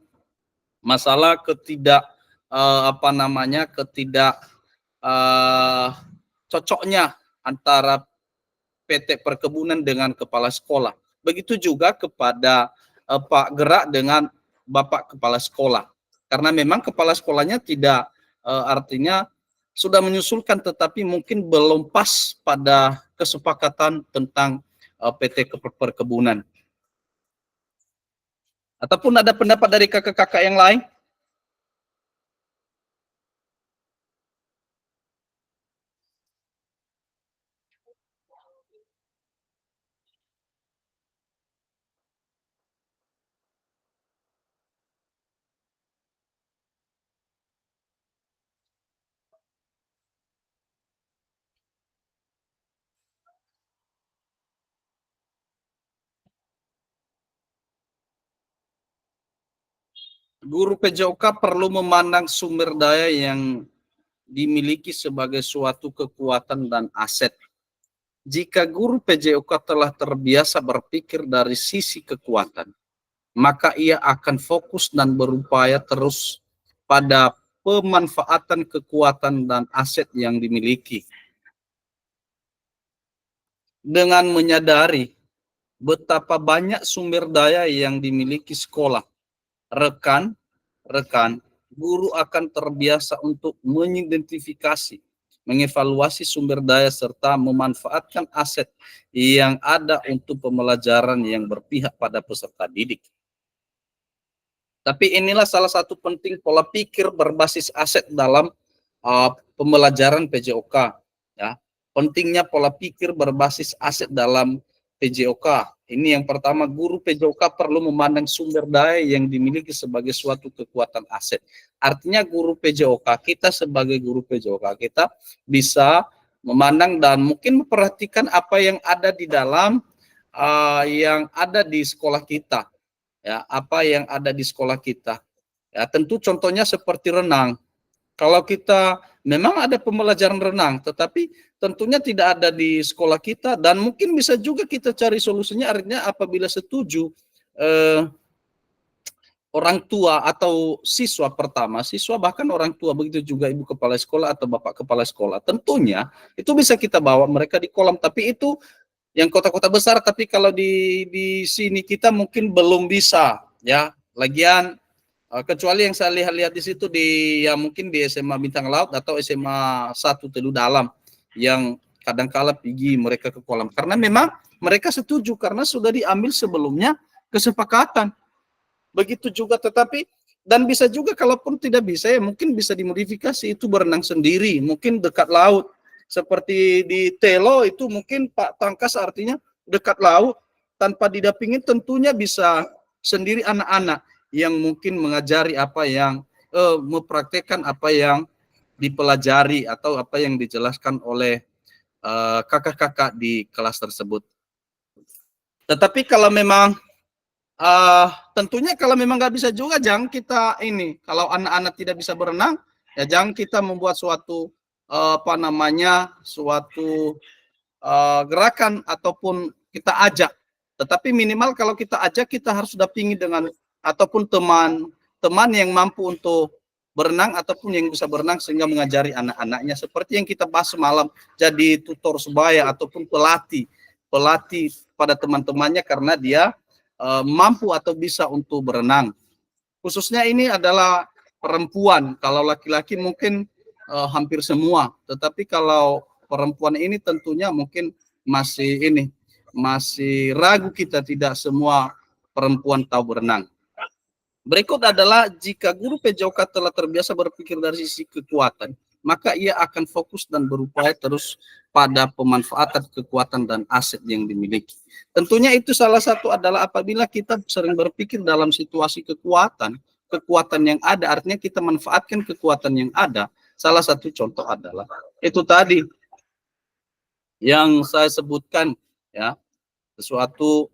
masalah cocoknya antara PT Perkebunan dengan kepala sekolah. Begitu juga kepada Pak Gerak dengan Bapak Kepala Sekolah. Karena memang kepala sekolahnya tidak artinya sudah menyusulkan, tetapi mungkin belum pas pada kesepakatan tentang PT Perkebunan. Ataupun ada pendapat dari kakak-kakak yang lain? Guru PJOK perlu memandang sumber daya yang dimiliki sebagai suatu kekuatan dan aset. Jika guru PJOK telah terbiasa berpikir dari sisi kekuatan, maka ia akan fokus dan berupaya terus pada pemanfaatan kekuatan dan aset yang dimiliki. Dengan menyadari betapa banyak sumber daya yang dimiliki sekolah, rekan guru akan terbiasa untuk mengidentifikasi, mengevaluasi sumber daya serta memanfaatkan aset yang ada untuk pembelajaran yang berpihak pada peserta didik. Tapi inilah salah satu penting pola pikir berbasis aset dalam pembelajaran PJOK, ya. Pentingnya pola pikir berbasis aset dalam PJOK. Ini yang pertama, guru PJOK perlu memandang sumber daya yang dimiliki sebagai suatu kekuatan aset. Artinya guru PJOK, kita sebagai guru PJOK, kita bisa memandang dan mungkin memperhatikan apa yang ada di dalam yang ada di sekolah kita. Ya, apa yang ada di sekolah kita. Ya, tentu contohnya seperti renang. Kalau kita memang ada pembelajaran renang, tetapi tentunya tidak ada di sekolah kita, dan mungkin bisa juga kita cari solusinya, artinya apabila setuju orang tua atau siswa pertama, siswa bahkan orang tua, begitu juga ibu kepala sekolah atau bapak kepala sekolah, tentunya itu bisa kita bawa mereka di kolam, tapi itu yang kota-kota besar, tapi kalau di sini kita mungkin belum bisa, ya. Lagian kecuali yang saya lihat di situ mungkin di SMA Bintang Laut atau SMA 1 Telu Dalam yang kadang-kala pergi mereka ke kolam, karena memang mereka setuju karena sudah diambil sebelumnya kesepakatan. Begitu juga, tetapi dan bisa juga kalaupun tidak bisa, ya mungkin bisa dimodifikasi, itu berenang sendiri, mungkin dekat laut. Seperti di Telo itu mungkin Pak Tangkas, artinya dekat laut, tanpa didampingi, tentunya bisa sendiri anak-anak yang mungkin mengajari apa yang mempraktekkan apa yang dipelajari atau apa yang dijelaskan oleh kakak-kakak di kelas tersebut. Tetapi kalau memang tentunya kalau memang nggak bisa juga, jangan kita kalau anak-anak tidak bisa berenang, ya jangan kita membuat suatu suatu gerakan ataupun kita ajak. Tetapi minimal kalau kita ajak, kita harus dampingi dengan ataupun teman yang mampu untuk berenang ataupun yang bisa berenang, sehingga mengajari anak-anaknya seperti yang kita bahas semalam, jadi tutor sebaya ataupun pelatih pada teman-temannya karena dia mampu atau bisa untuk berenang. Khususnya ini adalah perempuan, kalau laki-laki mungkin hampir semua, tetapi kalau perempuan ini tentunya mungkin masih ragu, kita tidak semua perempuan tahu berenang. Berikut adalah jika guru PJOK telah terbiasa berpikir dari sisi kekuatan, maka ia akan fokus dan berupaya terus pada pemanfaatan kekuatan dan aset yang dimiliki. Tentunya itu salah satu adalah apabila kita sering berpikir dalam situasi kekuatan yang ada, artinya kita manfaatkan kekuatan yang ada. Salah satu contoh adalah itu tadi yang saya sebutkan, ya, sesuatu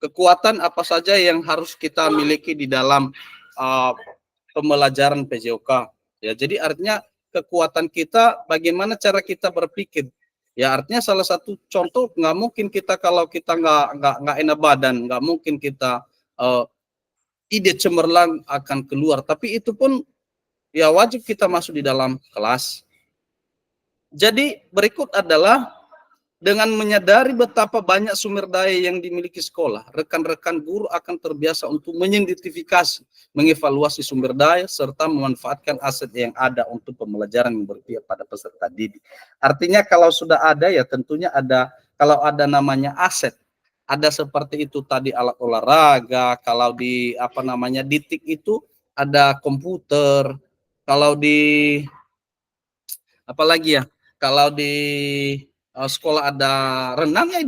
kekuatan apa saja yang harus kita miliki di dalam pembelajaran PJOK. Ya, jadi artinya kekuatan kita, bagaimana cara kita berpikir. Ya, artinya salah satu contoh, nggak mungkin kita kalau kita nggak enak badan, nggak mungkin kita ide cemerlang akan keluar. Tapi itu pun ya wajib kita masuk di dalam kelas. Jadi berikut adalah dengan menyadari betapa banyak sumber daya yang dimiliki sekolah, rekan-rekan guru akan terbiasa untuk mengidentifikasi, mengevaluasi sumber daya, serta memanfaatkan aset yang ada untuk pembelajaran yang berpihak pada peserta didik. Artinya kalau sudah ada, ya tentunya ada, kalau ada namanya aset, ada seperti itu tadi alat olahraga, kalau di didik itu ada komputer, kalau di apalagi ya, kalau di sekolah ada renang, ya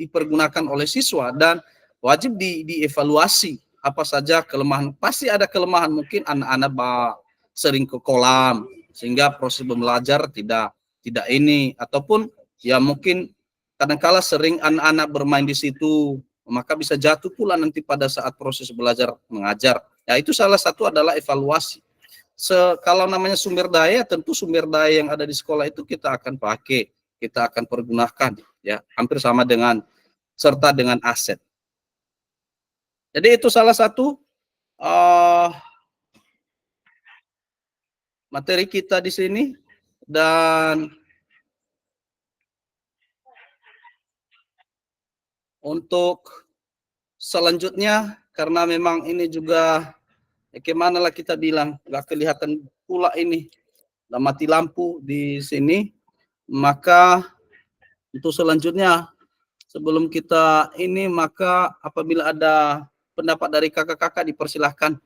dipergunakan oleh siswa dan wajib dievaluasi apa saja kelemahan. Pasti ada kelemahan, mungkin anak-anak sering ke kolam sehingga proses belajar tidak ini, ataupun ya mungkin kadang-kala sering anak-anak bermain di situ, maka bisa jatuh pula nanti pada saat proses belajar mengajar. Ya, itu salah satu adalah evaluasi. Kalau namanya sumber daya, tentu sumber daya yang ada di sekolah itu kita akan pakai, kita akan pergunakan, ya, hampir sama dengan serta dengan aset. Jadi itu salah satu materi kita di sini. Dan untuk selanjutnya, karena memang ini juga gimana lah kita bilang, nggak kelihatan pula ini, udah mati lampu di sini, maka untuk selanjutnya sebelum kita ini, maka apabila ada pendapat dari kakak-kakak dipersilahkan.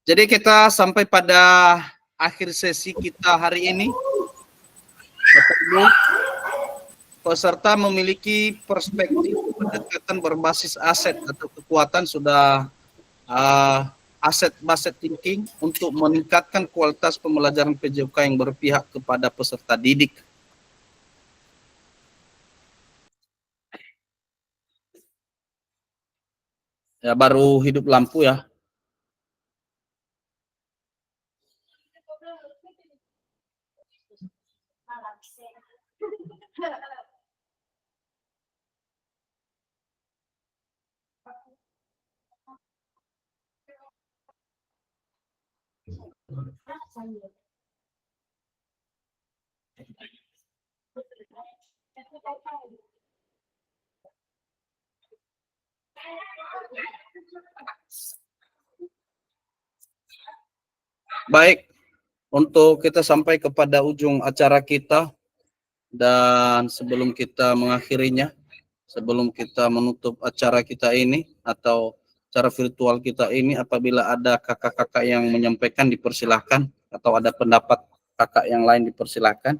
Jadi kita sampai pada akhir sesi kita hari ini. Peserta memiliki perspektif pendekatan berbasis aset atau kekuatan sudah aset-based thinking untuk meningkatkan kualitas pembelajaran PJOK yang berpihak kepada peserta didik. Ya, baru hidup lampu ya. Baik, untuk kita sampai kepada ujung acara kita, dan sebelum kita mengakhirinya, sebelum kita menutup acara kita ini atau acara virtual kita ini, apabila ada kakak-kakak yang menyampaikan dipersilahkan, atau ada pendapat kakak yang lain dipersilahkan.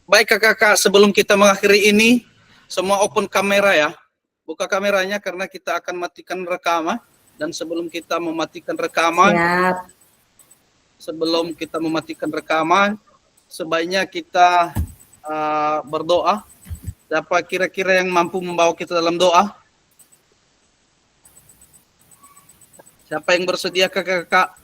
Baik kakak-kakak, sebelum kita mengakhiri ini, semua open kamera ya. Buka kameranya karena kita akan matikan rekaman. Dan sebelum kita mematikan rekaman, sebaiknya kita berdoa. Siapa kira-kira yang mampu membawa kita dalam doa? Siapa yang bersedia kakak-kakak?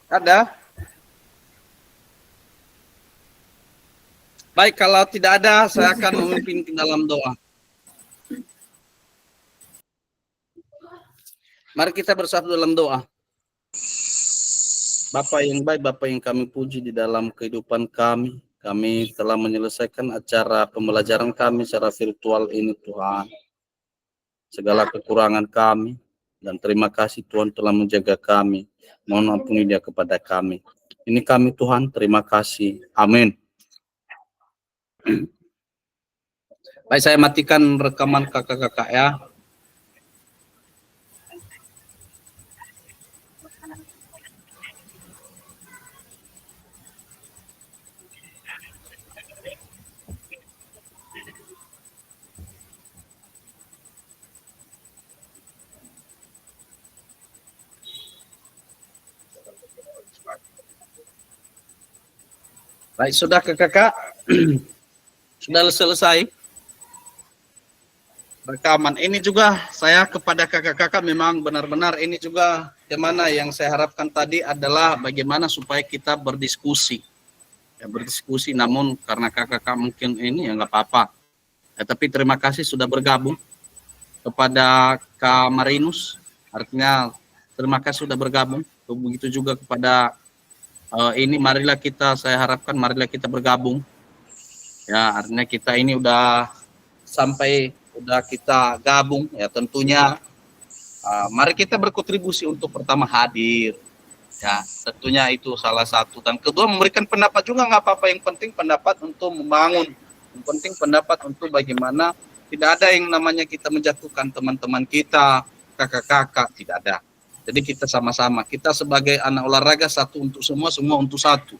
Ada? Baik, kalau tidak ada, saya akan memimpin ke dalam doa. Mari kita bersatu dalam doa. Bapa yang baik, Bapa yang kami puji di dalam kehidupan kami. Kami telah menyelesaikan acara pembelajaran kami secara virtual ini, Tuhan. Segala kekurangan kami, dan terima kasih Tuhan telah menjaga kami. Mohon ampuni dia kepada kami. Ini kami Tuhan, terima kasih. Amin. Baik, saya matikan rekaman kakak-kakak ya. Baik, sudah kakak-kakak. Sudah selesai rekaman. Ini juga saya kepada kakak-kakak memang benar-benar ini juga gimana yang saya harapkan tadi adalah bagaimana supaya kita berdiskusi. Ya, berdiskusi, namun karena kakak-kakak mungkin ini ya nggak apa-apa. Ya, tapi terima kasih sudah bergabung. Kepada Kak Marinus, artinya terima kasih sudah bergabung. Begitu juga kepada ini, marilah kita, saya harapkan marilah kita bergabung. Ya, artinya kita ini udah sampai, udah kita gabung, ya tentunya mari kita berkontribusi untuk pertama hadir. Ya, tentunya itu salah satu. Dan kedua, memberikan pendapat juga nggak apa-apa. Yang penting pendapat untuk membangun. Yang penting pendapat untuk bagaimana tidak ada yang namanya kita menjatuhkan teman-teman kita, kakak-kakak, tidak ada. Jadi kita sama-sama. Kita sebagai anak olahraga satu untuk semua, semua untuk satu.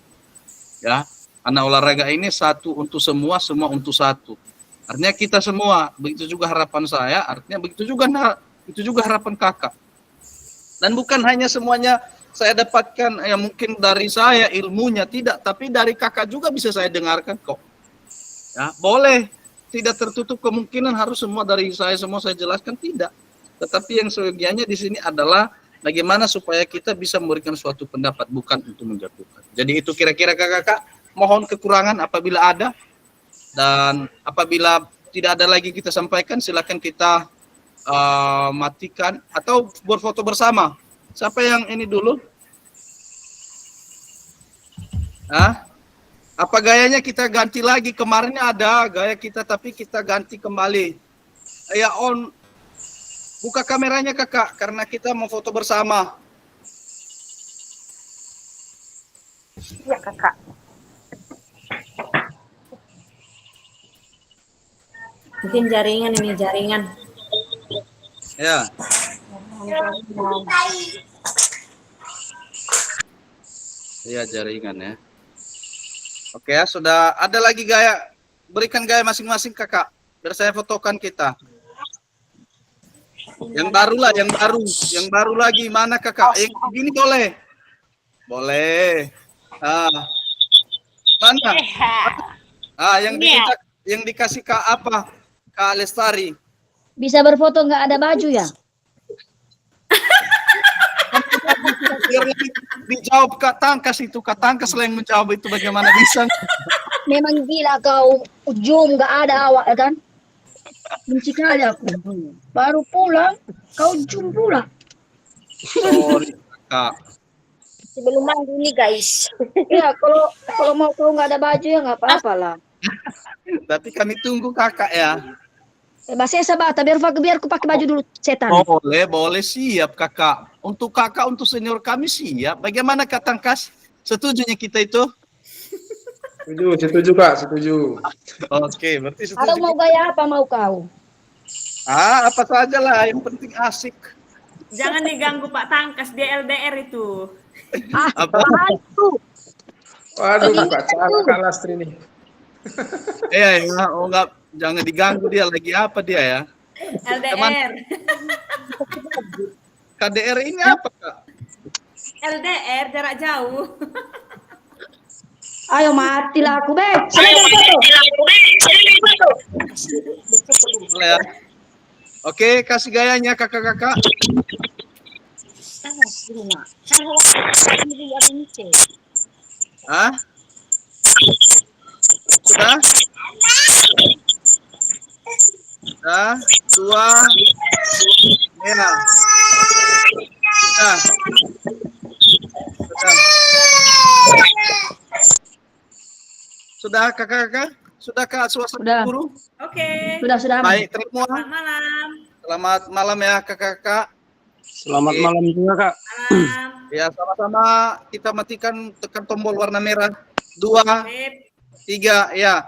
Ya. Anak olahraga ini satu untuk semua, semua untuk satu. Artinya kita semua, begitu juga harapan saya, artinya begitu juga harapan kakak. Dan bukan hanya semuanya saya dapatkan yang mungkin dari saya ilmunya, tidak, tapi dari kakak juga bisa saya dengarkan kok. Ya, boleh, tidak tertutup kemungkinan harus semua dari saya semua saya jelaskan, tidak. Tetapi yang seyogianya di sini adalah bagaimana supaya kita bisa memberikan suatu pendapat, bukan untuk menjatuhkan. Jadi itu kira-kira kakak-kakak. Mohon kekurangan apabila ada, dan apabila tidak ada lagi kita sampaikan, silakan kita matikan atau berfoto bersama. Siapa yang ini dulu? Apa gayanya kita ganti lagi? Kemarin ada gaya kita tapi kita ganti kembali. Ya on. Buka kameranya kakak karena kita mau foto bersama. Iya kakak. Mungkin jaringan ini jaringan. Ya. Iya jaringan ya. Oke ya, sudah ada lagi gaya. Berikan gaya masing-masing kakak. Biar saya fotokan kita. Yang baru lah, yang baru. Yang baru lagi, mana kakak? Yang begini boleh? Boleh. Mana? Yang dikasih Kak apa? Kak Lestari. Bisa berfoto nggak ada baju ya? Biar dijawab Kak Tangkas itu. Kak Tangkas lah yang menjawab itu bagaimana bisa. Memang gila kau, ujung nggak ada awak ya kan? Benci kali aku. Baru pulang, kau ujung pula. Sorry Kak. Sebelum mandi nih guys. Iya, kalau mau kau nggak ada baju ya nggak apa-apa lah. Berarti kami tunggu kakak ya. Bahasa sahabat, biar aku pakai baju dulu setan. Boleh siap kakak. Untuk kakak, untuk senior kami siap. Bagaimana Kak Tangkas? Setujunya kita itu? Setuju Kak, setuju. Oke, berarti setuju. Atau mau gaya apa mau kau? Apa saja lah, yang penting asik. Jangan diganggu Pak Tangkas, dia LDR itu. Apa? Waduh Kak, Kak Lastri nih. Enggak, jangan diganggu dia lagi apa dia ya? LDR. KDR ini apa Kak? LDR jarak jauh. Ayo matilah aku, Beb. Boleh ya? Oke, kasih gayanya kakak-kakak. Hah? Sudah? Sudah? Dua? Ya. Sudah. Sudah kakak-kakak? Sudah Kak suasana guru? Oke. Sudah. Baik, semua. Selamat malam. Selamat malam ya kakak-kakak. Selamat Oke. malam juga Kak. Malam. Ya sama-sama kita matikan tekan tombol warna merah. 2, Sip. 3, ya.